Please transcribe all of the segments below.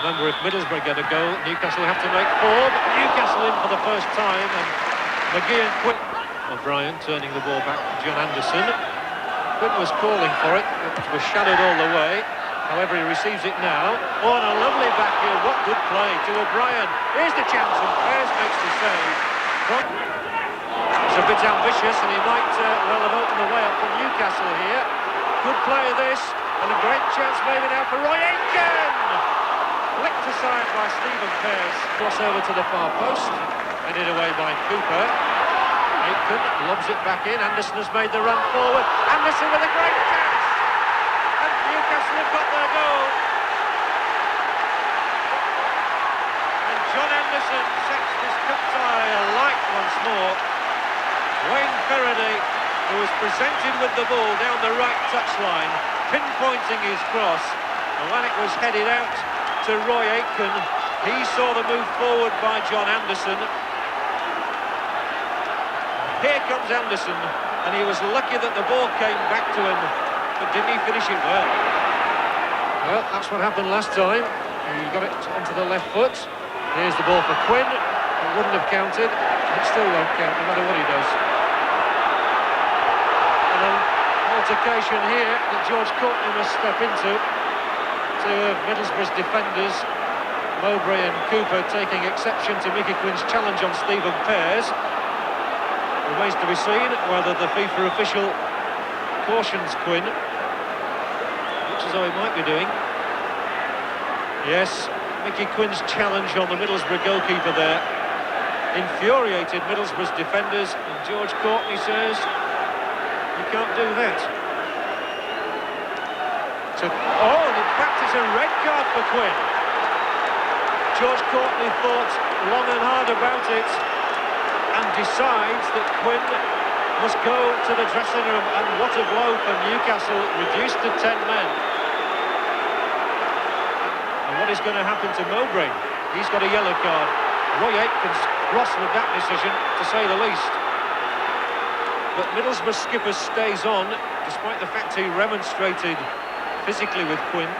Remember, if Middlesbrough get a goal, Newcastle have to make 4, but Newcastle in for the first time, and McGee and Quinn. O'Brien turning the ball back to John Anderson. Quinn was calling for it, it was shadowed all the way. However, he receives it now. Oh, and a lovely back here. What good play to O'Brien. Here's the chance, and Pears makes the save. He's a bit ambitious, and he might well have opened the way up for Newcastle here. Good play of this, and a great chance maybe now for Roy Aitken. Flicked aside by Stephen Pears. Crossover to the far post, headed away by Cooper. Aitken lobs it back in. Anderson has made the run forward. Anderson with a great chance. And Newcastle have got their goal. And John Anderson sets this cup tie alight once more. Wayne Faraday, who was presented with the ball down the right touchline, pinpointing his cross. And when it was headed out to Roy Aitken, he saw the move forward by John Anderson. Here comes Anderson, and he was lucky that the ball came back to him, but didn't he finish it well? Well, that's what happened last time. He got it onto the left foot. Here's the ball for Quinn. It wouldn't have counted. It still won't count, no matter what he does. And an altercation here that George Courtney must step into. Two of Middlesbrough's defenders, Mowbray and Cooper, taking exception to Mickey Quinn's challenge on Stephen Pears. Remains to be seen whether the FIFA official cautions Quinn. Looks as though he might be doing. Yes, Mickey Quinn's challenge on the Middlesbrough goalkeeper there infuriated Middlesbrough's defenders, and George Courtney says you can't do that. Oh, and in fact it's a red card for Quinn. George Courtney thought long and hard about it and decides that Quinn must go to the dressing room, and what a blow for Newcastle, reduced to 10 men. And what is going to happen to Mowbray? He's got a yellow card. Roy Aitken's cross with that decision, to say the least. But Middlesbrough skipper stays on, despite the fact he remonstrated physically with Quinn.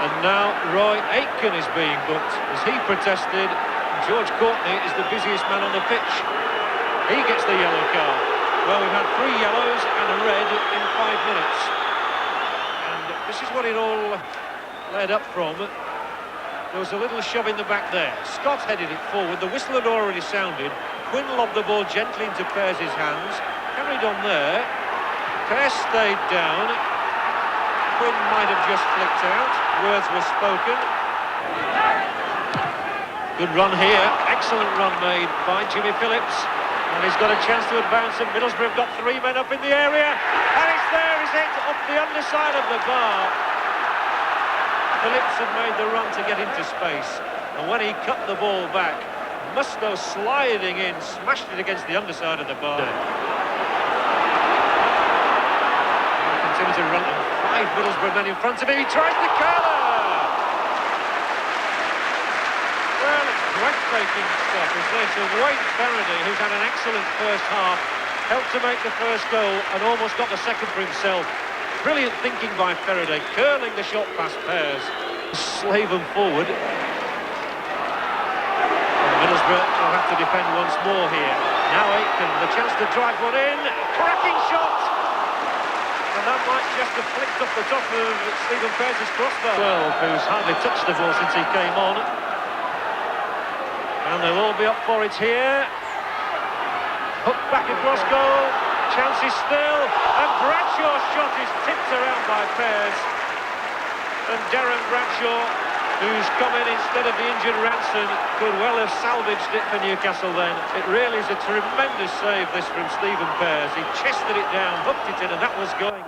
And now Roy Aitken is being booked as he protested. George Courtney is the busiest man on the pitch. He gets the yellow card. Well, we've had 3 yellows and a red in 5 minutes. And this is what it all led up from. There was a little shove in the back there. Scott headed it forward. The whistle had already sounded. Quinn lobbed the ball gently into Pears' hands. Carried on there. Pears stayed down. Quinn might have just flicked out. Words were spoken. Good run here. Excellent run made by Jimmy Phillips. And he's got a chance to advance, and Middlesbrough have got 3 men up in the area. And it's there, is it? Up the underside of the bar. Phillips had made the run to get into space. And when he cut the ball back, Musto sliding in, smashed it against the underside of the bar. Continues to run, and 5 Middlesbrough men in front of him. He tries the curler. Well, it's breathtaking stuff, is this? And Wayne Faraday, who's had an excellent first half, helped to make the first goal and almost got the second for himself. Brilliant thinking by Faraday, curling the shot past Pears. Slave him forward. Middlesbrough will have to defend once more here. Now Aitken, the chance to drive one in. Cracking shot! And that might just have flicked off the top of Stephen Pears' crossbar. 12, who's hardly touched the ball since he came on. And they'll all be up for it here. Hook back across goal. Chance is still. And Bradshaw's shot is tipped around by Pears. And Darren Bradshaw, who's come in instead of the injured Ranson, could well have salvaged it for Newcastle then. It really is a tremendous save, this, from Stephen Pears. He chested it down, hooked it in, and that was going.